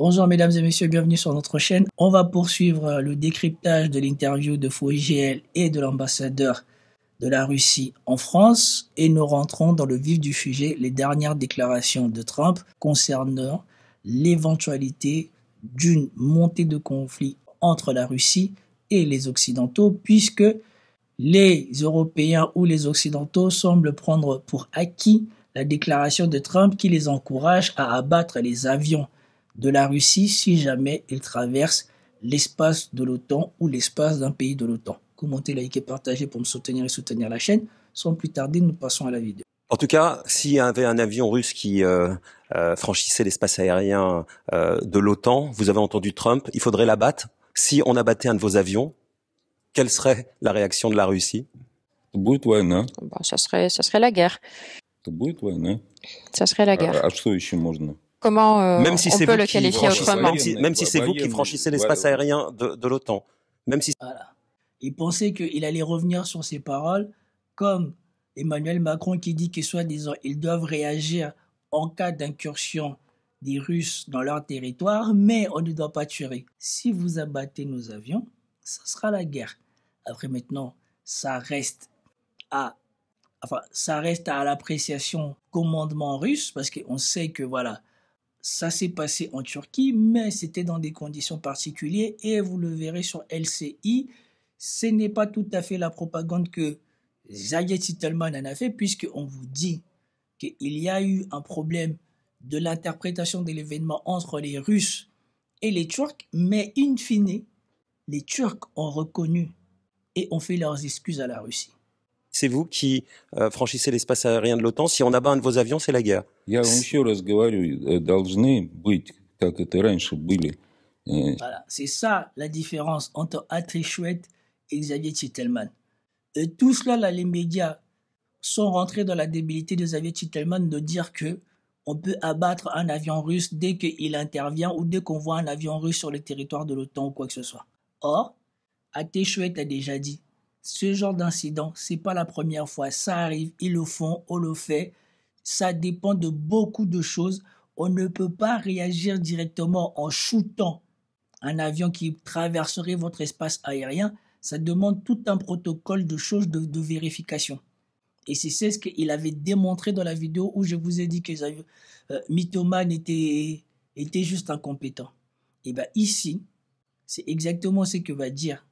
Bonjour mesdames et messieurs, bienvenue sur notre chaîne. On va poursuivre le décryptage de l'interview de FOIGL et de l'ambassadeur de la Russie en France et nous rentrons dans le vif du sujet, les dernières déclarations de Trump concernant l'éventualité d'une montée de conflit entre la Russie et les Occidentaux puisque les Européens ou les Occidentaux semblent prendre pour acquis la déclaration de Trump qui les encourage à abattre les avions de la Russie si jamais ils traversent l'espace de l'OTAN ou l'espace d'un pays de l'OTAN. Commentez, likez, partagez pour me soutenir et soutenir la chaîne. Sans plus tarder, nous passons à la vidéo. En tout cas, s'il y avait un avion russe qui franchissait l'espace aérien de l'OTAN, vous avez entendu Trump, il faudrait l'abattre. Si on abattait un de vos avions, quelle serait la réaction de la Russie? Ça serait la guerre. Ça serait la guerre. Comment même si on peut le qualifier autrement? Même si c'est vous qui franchissez l'espace aérien de l'OTAN. Même si... Voilà. Il pensait qu'il allait revenir sur ses paroles, comme Emmanuel Macron qui dit que soi-disant ils doivent réagir en cas d'incursion des Russes dans leur territoire, mais on ne doit pas tuer. Si vous abattez nos avions, ça sera la guerre. Après maintenant, ça reste à l'appréciation commandement russe, parce qu'on sait que voilà, ça s'est passé en Turquie, mais c'était dans des conditions particulières et vous le verrez sur LCI, ce n'est pas tout à fait la propagande que Xavier Titelman en a fait, puisqu'on vous dit qu'il y a eu un problème de l'interprétation de l'événement entre les Russes et les Turcs, mais in fine, les Turcs ont reconnu et ont fait leurs excuses à la Russie. C'est vous qui franchissez l'espace aérien de l'OTAN. Si on abat un de vos avions, c'est la guerre. Voilà, c'est ça la différence entre Atri Chouette et Xavier Titelman. Tout cela, là, les médias sont rentrés dans la débilité de Xavier Titelman de dire que on peut abattre un avion russe dès qu'il intervient ou dès qu'on voit un avion russe sur le territoire de l'OTAN ou quoi que ce soit. Or, Atri Chouette a déjà dit ce genre d'incident, c'est pas la première fois. Ça arrive, ils le font, on le fait. Ça dépend de beaucoup de choses. On ne peut pas réagir directement en shootant un avion qui traverserait votre espace aérien. Ça demande tout un protocole de choses de vérification. Et c'est ce qu'il avait démontré dans la vidéo où je vous ai dit que Mythoman était juste incompétent. Et bien ici, c'est exactement ce que va dire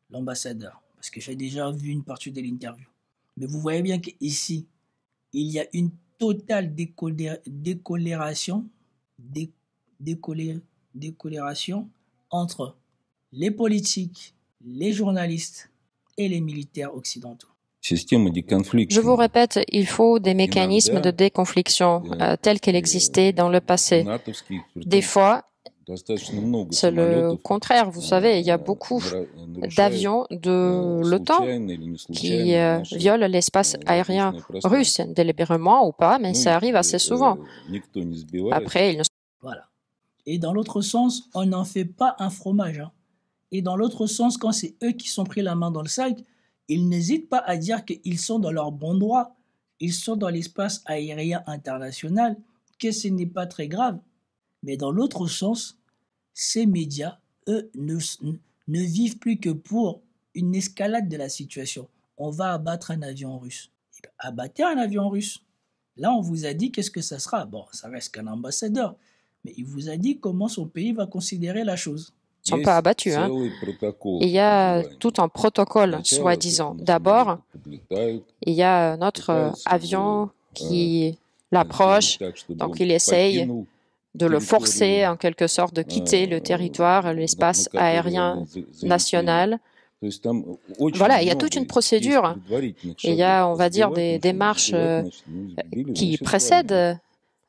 l'ambassadeur. Parce que j'ai déjà vu une partie de l'interview. Mais vous voyez bien qu'ici, il y a une totale décolération entre les politiques, les journalistes et les militaires occidentaux. Je vous répète, il faut des mécanismes de déconfliction tels qu'ils existaient dans le passé. Des fois, c'est le contraire. Vous savez, il y a beaucoup d'avions de l'OTAN qui violent l'espace aérien russe, délibérément ou pas, mais ça arrive assez souvent. Après, Voilà. Et dans l'autre sens, on n'en fait pas un fromage. Hein. Et dans l'autre sens, quand c'est eux qui sont pris la main dans le sac, ils n'hésitent pas à dire qu'ils sont dans leur bon droit. Ils sont dans l'espace aérien international, que ce n'est pas très grave. Mais dans l'autre sens, ces médias, eux, ne vivent plus que pour une escalade de la situation. On va abattre un avion russe. Abattez un avion russe. Là, on vous a dit qu'est-ce que ça sera. Bon, ça reste qu'un ambassadeur. Mais il vous a dit comment son pays va considérer la chose. Ils ne sont pas abattus. Hein. Il y a tout un protocole, soi-disant. D'abord, il y a notre avion qui l'approche, donc il essaye de le forcer en quelque sorte de quitter le territoire, l'espace aérien national. Voilà, il y a toute une procédure. Il y a, on va dire, des démarches qui précèdent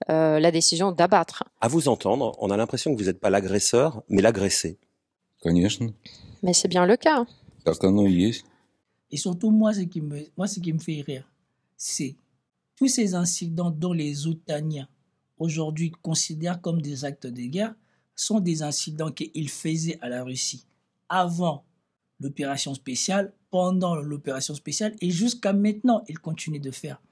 la décision d'abattre. À vous entendre, on a l'impression que vous n'êtes pas l'agresseur, mais l'agressé. Mais c'est bien le cas. Et surtout, moi, ce qui me fait rire, c'est tous ces incidents dont les OTANiens aujourd'hui considèrent comme des actes de guerre sont des incidents qu'ils faisaient à la Russie avant l'opération spéciale, pendant l'opération spéciale et jusqu'à maintenant, ils continuent de faire.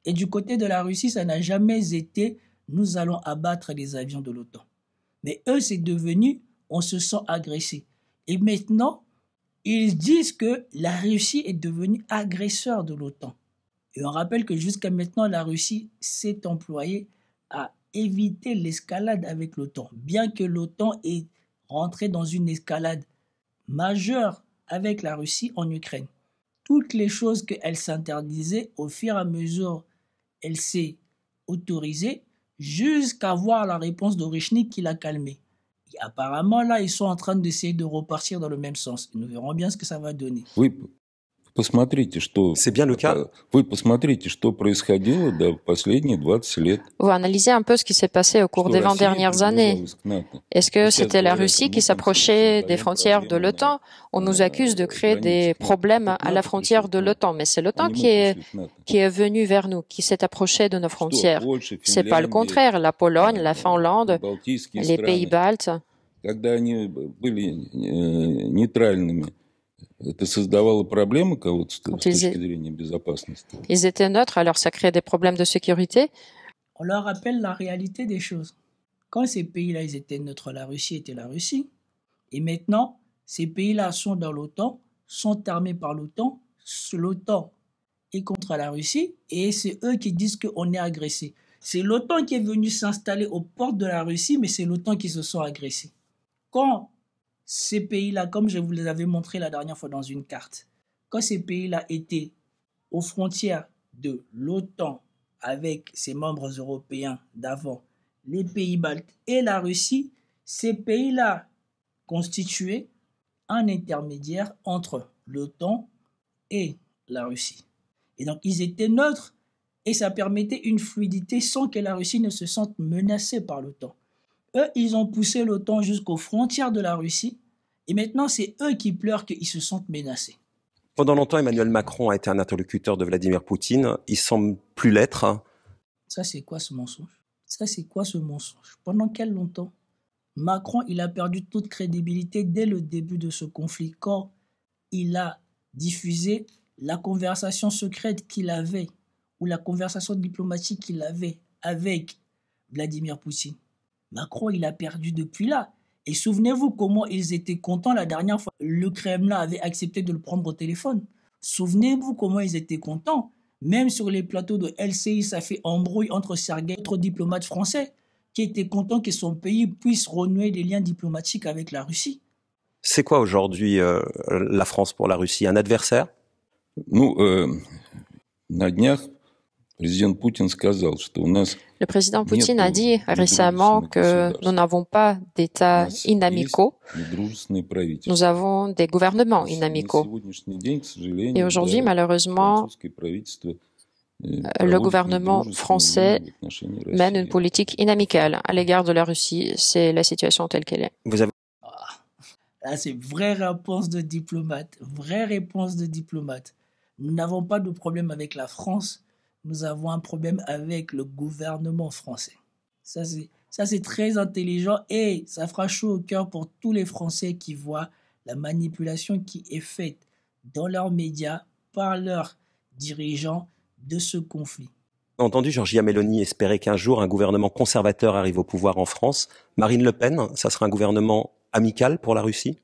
Et du côté de la Russie, ça n'a jamais été « nous allons abattre les avions de l'OTAN ». Mais eux, c'est devenu, on se sent agressé. Et maintenant, ils disent que la Russie est devenue agresseur de l'OTAN. Et on rappelle que jusqu'à maintenant, la Russie s'est employée à éviter l'escalade avec l'OTAN. Bien que l'OTAN ait rentré dans une escalade majeure avec la Russie en Ukraine. Toutes les choses qu'elle s'interdisait, au fur et à mesure, elle s'est autorisée jusqu'à voir la réponse d'Orichnik qui l'a calmée. Et apparemment, là, ils sont en train d'essayer de repartir dans le même sens. Et nous verrons bien ce que ça va donner. Oui. C'est bien le cas. Vous analysez un peu ce qui s'est passé au cours des 20 dernières années. Est-ce que c'était la Russie qui s'approchait des frontières de l'OTAN? On nous accuse de créer des problèmes à la frontière de l'OTAN, mais c'est l'OTAN qui est venu vers nous, qui s'est approché de nos frontières. C'est pas le contraire. La Pologne, la Finlande, les pays baltes. Ils étaient neutres, alors ça crée des problèmes de sécurité. On leur rappelle la réalité des choses. Quand ces pays-là, ils étaient neutres, la Russie était la Russie. Et maintenant, ces pays-là sont dans l'OTAN, sont armés par l'OTAN. L'OTAN est contre la Russie et c'est eux qui disent qu'on est agressé. C'est l'OTAN qui est venu s'installer aux portes de la Russie, mais c'est l'OTAN qui se sont agressés. Quand ces pays-là, comme je vous les avais montré la dernière fois dans une carte, quand ces pays-là étaient aux frontières de l'OTAN avec ses membres européens d'avant, les pays baltes et la Russie, ces pays-là constituaient un intermédiaire entre l'OTAN et la Russie. Et donc, ils étaient neutres et ça permettait une fluidité sans que la Russie ne se sente menacée par l'OTAN. Eux, ils ont poussé l'OTAN jusqu'aux frontières de la Russie et maintenant, c'est eux qui pleurent qu'ils se sentent menacés. Pendant longtemps, Emmanuel Macron a été un interlocuteur de Vladimir Poutine. Il semble plus l'être. Ça, c'est quoi ce mensonge? Ça, c'est quoi ce mensonge? Pendant quel longtemps? Macron, il a perdu toute crédibilité dès le début de ce conflit, quand il a diffusé la conversation secrète qu'il avait, ou la conversation diplomatique qu'il avait avec Vladimir Poutine. Macron, il a perdu depuis là. Et souvenez-vous comment ils étaient contents la dernière fois. Le Kremlin avait accepté de le prendre au téléphone. Souvenez-vous comment ils étaient contents. Même sur les plateaux de LCI, ça fait embrouille entre Sergueï et d'autres diplomates français qui étaient contents que son pays puisse renouer des liens diplomatiques avec la Russie. C'est quoi aujourd'hui la France pour la Russie? Un adversaire? Le président Poutine a dit récemment que nous n'avons pas d'États inamicaux, nous avons des gouvernements inamicaux. Et aujourd'hui, malheureusement, le gouvernement français mène une politique inamicale à l'égard de la Russie. C'est la situation telle qu'elle est. Là, c'est vraie réponse de diplomate. Vraie réponse de diplomate. Nous n'avons pas de problème avec la France. Nous avons un problème avec le gouvernement français. Ça, c'est très intelligent et ça fera chaud au cœur pour tous les Français qui voient la manipulation qui est faite dans leurs médias par leurs dirigeants de ce conflit. On a entendu Giorgia Meloni espérer qu'un jour un gouvernement conservateur arrive au pouvoir en France. Marine Le Pen, ça sera un gouvernement amical pour la Russie?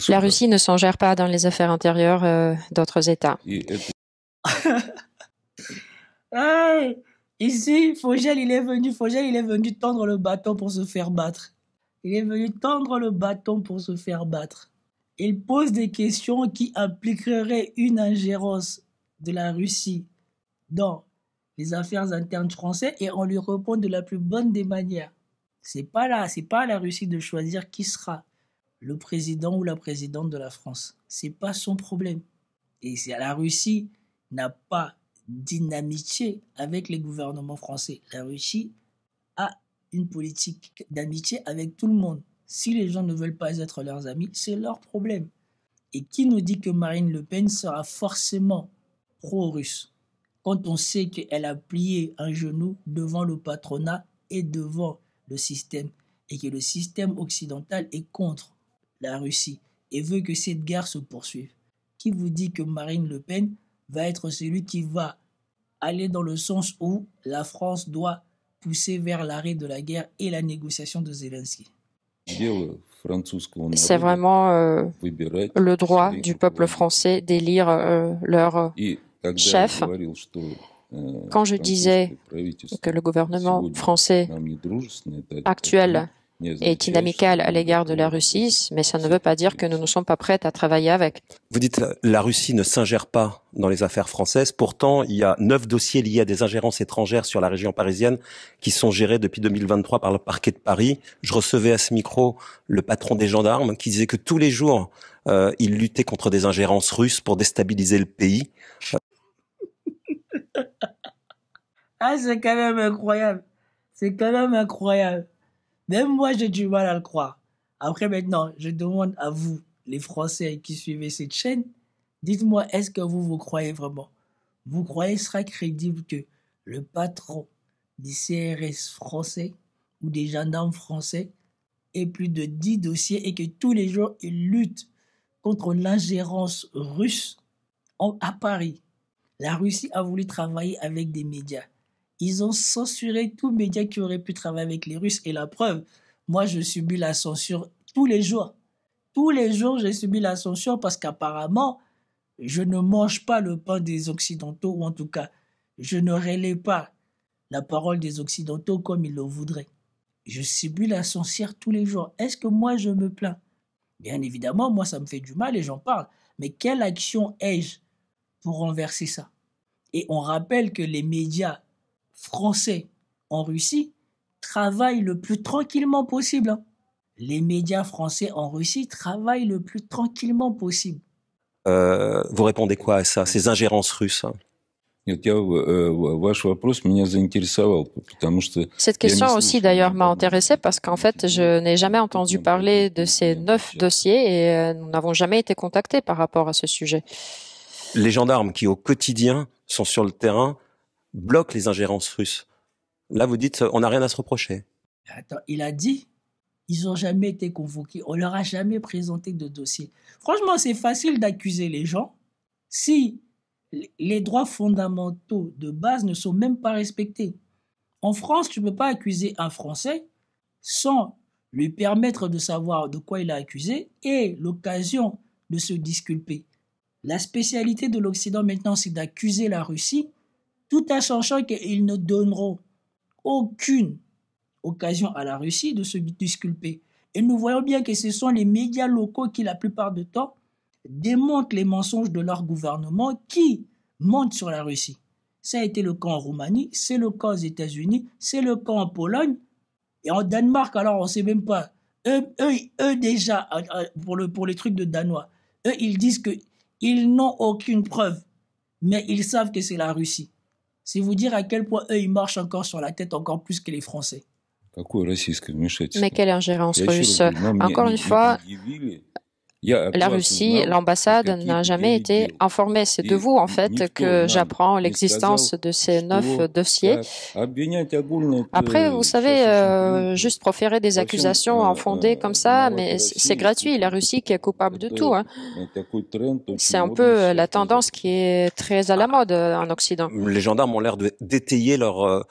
La Russie ne s'engère pas dans les affaires intérieures d'autres États. Hey, ici, Fogel, il est venu tendre le bâton pour se faire battre. Il est venu tendre le bâton pour se faire battre. Il pose des questions qui impliqueraient une ingérence de la Russie dans les affaires internes françaises et on lui répond de la plus bonne des manières. C'est pas à la Russie de choisir qui sera le président ou la présidente de la France. C'est pas son problème. Et la Russie n'a pas d'inamitié avec les gouvernements français. La Russie a une politique d'amitié avec tout le monde. Si les gens ne veulent pas être leurs amis, c'est leur problème. Et qui nous dit que Marine Le Pen sera forcément pro-russe quand on sait qu'elle a plié un genou devant le patronat et devant le système, et que le système occidental est contre la Russie et veut que cette guerre se poursuive? Qui vous dit que Marine Le Pen va être celui qui va aller dans le sens où la France doit pousser vers l'arrêt de la guerre et la négociation de Zelensky. C'est vraiment le droit du peuple français d'élire leur chef. Quand je disais que le gouvernement français actuel est inamical à l'égard de la Russie, mais ça ne veut pas dire que nous ne sommes pas prêts à travailler avec. Vous dites la Russie ne s'ingère pas dans les affaires françaises. Pourtant, il y a 9 dossiers liés à des ingérences étrangères sur la région parisienne qui sont gérés depuis 2023 par le parquet de Paris. Je recevais à ce micro le patron des gendarmes qui disait que tous les jours, il luttait contre des ingérences russes pour déstabiliser le pays. Ah, c'est quand même incroyable. C'est quand même incroyable. Même moi, j'ai du mal à le croire. Après, maintenant, je demande à vous, les Français qui suivez cette chaîne, dites-moi, est-ce que vous croyez vraiment? Vous croyez sera crédible que le patron du CRS français ou des gendarmes français ait plus de 10 dossiers et que tous les jours, il lutte contre l'ingérence russe à Paris? La Russie a voulu travailler avec des médias. Ils ont censuré tout média qui aurait pu travailler avec les Russes. Et la preuve, moi, je subis la censure tous les jours. Tous les jours, j'ai subi la censure parce qu'apparemment, je ne mange pas le pain des Occidentaux, ou en tout cas, je ne relaie pas la parole des Occidentaux comme ils le voudraient. Je subis la censure tous les jours. Est-ce que moi, je me plains? Bien évidemment, moi, ça me fait du mal et j'en parle. Mais quelle action ai-je pour renverser ça? Et on rappelle que les médias français en Russie travaillent le plus tranquillement possible. Les médias français en Russie travaillent le plus tranquillement possible. Vous répondez quoi à ça, ces ingérences russes? Cette question aussi d'ailleurs m'a intéressée parce qu'en fait je n'ai jamais entendu parler de ces 9 dossiers et nous n'avons jamais été contactés par rapport à ce sujet. Les gendarmes qui au quotidien sont sur le terrain bloquent les ingérences russes. Là vous dites on n'a rien à se reprocher. Attends, il a dit ils n'ont jamais été convoqués, on leur a jamais présenté de dossier. Franchement, c'est facile d'accuser les gens si les droits fondamentaux de base ne sont même pas respectés. En France, tu ne peux pas accuser un Français sans lui permettre de savoir de quoi il est accusé et l'occasion de se disculper. La spécialité de l'Occident maintenant, c'est d'accuser la Russie tout en sachant qu'ils ne donneront aucune occasion à la Russie de se disculper. Et nous voyons bien que ce sont les médias locaux qui, la plupart du temps, démontent les mensonges de leur gouvernement qui mentent sur la Russie. Ça a été le cas en Roumanie, c'est le cas aux États-Unis, c'est le cas en Pologne. Et en Danemark, alors on ne sait même pas. Eux déjà, pour les trucs de Danois, eux, ils disent qu'ils n'ont aucune preuve, mais ils savent que c'est la Russie. C'est vous dire à quel point eux, ils marchent encore sur la tête, encore plus que les Français. Mais quelle ingérence russe? Encore une fois, la Russie, l'ambassade n'a jamais été informée. C'est de vous, en fait, que j'apprends l'existence de ces 9 dossiers. Après, vous savez, juste proférer des accusations infondées comme ça, mais c'est gratuit. La Russie qui est coupable de tout. Hein. C'est un peu la tendance qui est très à la mode en Occident. Les gendarmes ont l'air d'étayer leur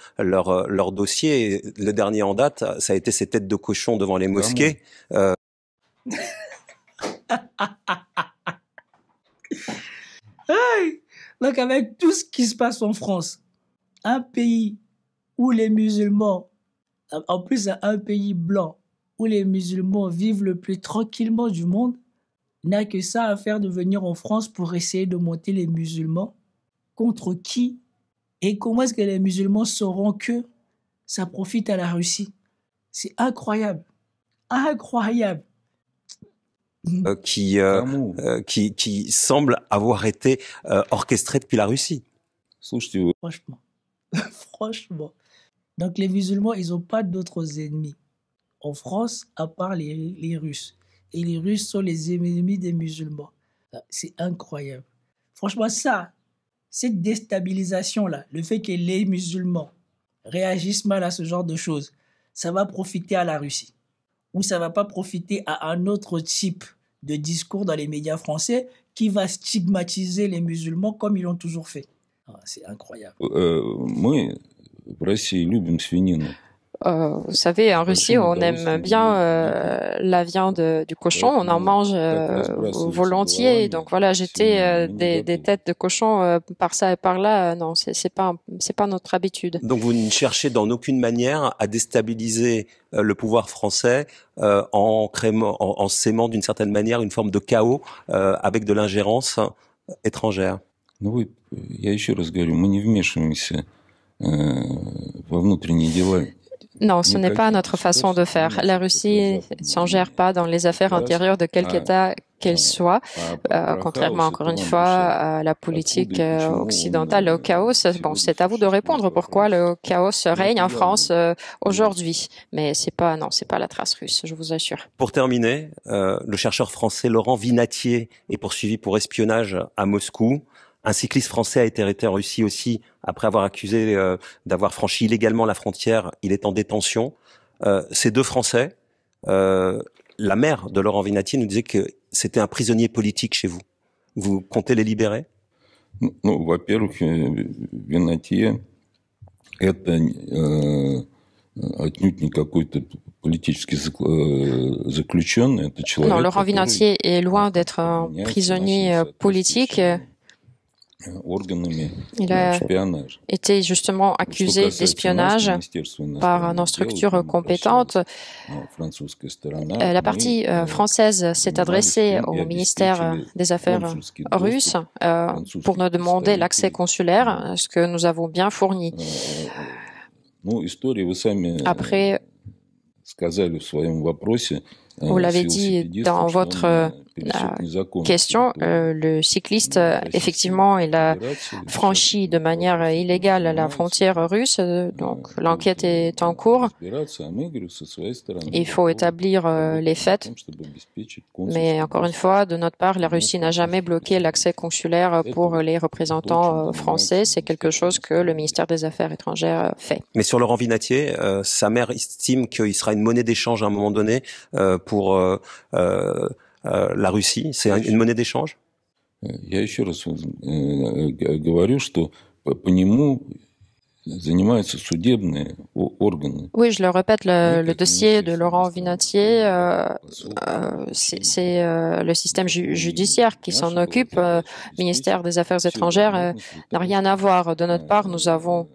dossier. Le dernier en date, ça a été ces têtes de cochon devant les mosquées. Hey, donc avec tout ce qui se passe en France, un pays où les musulmans, en plus un pays blanc, où les musulmans vivent le plus tranquillement du monde, n'a que ça à faire de venir en France pour essayer de monter les musulmans. Contre qui? Et comment est-ce que les musulmans sauront que ça profite à la Russie? C'est incroyable. Incroyable. Qui semble avoir été orchestré depuis la Russie. Franchement. Donc les musulmans, ils n'ont pas d'autres ennemis en France à part les Russes. Et les Russes sont les ennemis des musulmans. C'est incroyable. Franchement, cette déstabilisation-là, le fait que les musulmans réagissent mal à ce genre de choses, ça va profiter à la Russie. Ou ça ne va pas profiter à un autre type de discours dans les médias français qui va stigmatiser les musulmans comme ils l'ont toujours fait. C'est incroyable. Vous savez, en Russie, on aime bien la viande du cochon, on en mange volontiers. Donc voilà, jeter des têtes de cochon par ça et par là, non, c'est pas notre habitude. Donc vous ne cherchez dans aucune manière à déstabiliser le pouvoir français en sémant d'une certaine manière une forme de chaos avec de l'ingérence étrangère. Non, ce n'est pas notre façon de faire. La Russie ne s'en gère pas dans les affaires intérieures de quelque État qu'elle soit, contrairement encore une fois à la politique occidentale, au chaos. Bon, c'est à vous de répondre pourquoi le chaos règne en France aujourd'hui. Mais c'est pas la trace russe, je vous assure. Pour terminer, le chercheur français Laurent Vinatier est poursuivi pour espionnage à Moscou. Un cycliste français a été arrêté en Russie aussi après avoir accusé d'avoir franchi illégalement la frontière. Il est en détention. Ces deux Français, la mère de Laurent Vinatier nous disait que c'était un prisonnier politique chez vous. Vous comptez les libérer? Во-первых, Vinatier это отнюдь не какой-то политический заключенный. Это человек. Non, Laurent Vinatier est loin d'être un prisonnier politique. Il a été justement accusé d'espionnage par nos structures compétentes. La partie française s'est adressée au ministère des Affaires russe pour nous demander l'accès consulaire, ce que nous avons bien fourni. Après, vous l'avez dit dans votre question, le cycliste, effectivement, il a franchi de manière illégale la frontière russe, donc l'enquête est en cours. Il faut établir les faits, mais encore une fois, de notre part, la Russie n'a jamais bloqué l'accès consulaire pour les représentants français. C'est quelque chose que le ministère des Affaires étrangères fait. Mais sur Laurent Vinatier, sa mère estime qu'il sera une monnaie d'échange à un moment donné pour la Russie. C'est une monnaie d'échange? Я еще раз говорю, что по нему занимаются судебные органы. Oui, je le répète, le dossier de Laurent Vinatier, c'est le système judiciaire qui s'en occupe. Le ministère des Affaires étrangères n'a rien à voir. De notre part, nous avons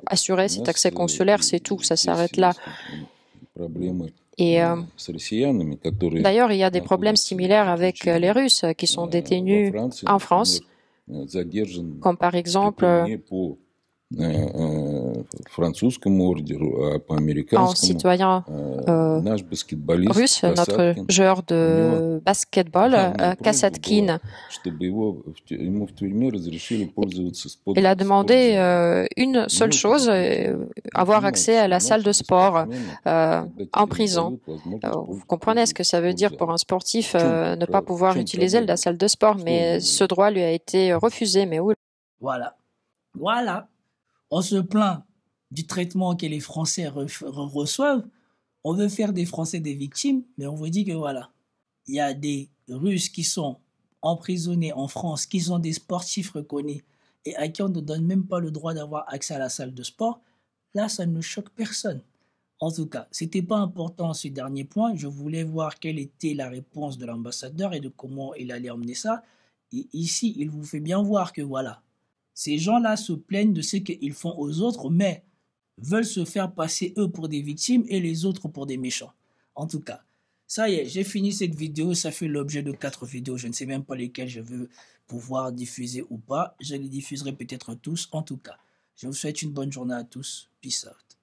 assuré cet accès consulaire, c'est tout, ça s'arrête là. Et d'ailleurs, il y a des problèmes similaires avec les Russes qui sont détenus en France, comme par exemple en citoyen russe, notre joueur de basketball, Kasatkin. Il a demandé une seule chose, avoir accès à la salle de sport en prison. Vous comprenez ce que ça veut dire pour un sportif ne pas pouvoir utiliser la salle de sport, mais ce droit lui a été refusé. Mais oui. Voilà. On se plaint du traitement que les Français reçoivent. On veut faire des Français des victimes, mais on vous dit que voilà, il y a des Russes qui sont emprisonnés en France, qui sont des sportifs reconnus et à qui on ne donne même pas le droit d'avoir accès à la salle de sport. Là, ça ne choque personne. En tout cas, c'était pas important ce dernier point. Je voulais voir quelle était la réponse de l'ambassadeur et de comment il allait emmener ça. Et ici, il vous fait bien voir que voilà, ces gens-là se plaignent de ce qu'ils font aux autres, mais veulent se faire passer eux pour des victimes et les autres pour des méchants. En tout cas, ça y est, j'ai fini cette vidéo. Ça fait l'objet de 4 vidéos. Je ne sais même pas lesquelles je veux pouvoir diffuser ou pas. Je les diffuserai peut-être tous. En tout cas, je vous souhaite une bonne journée à tous. Peace out.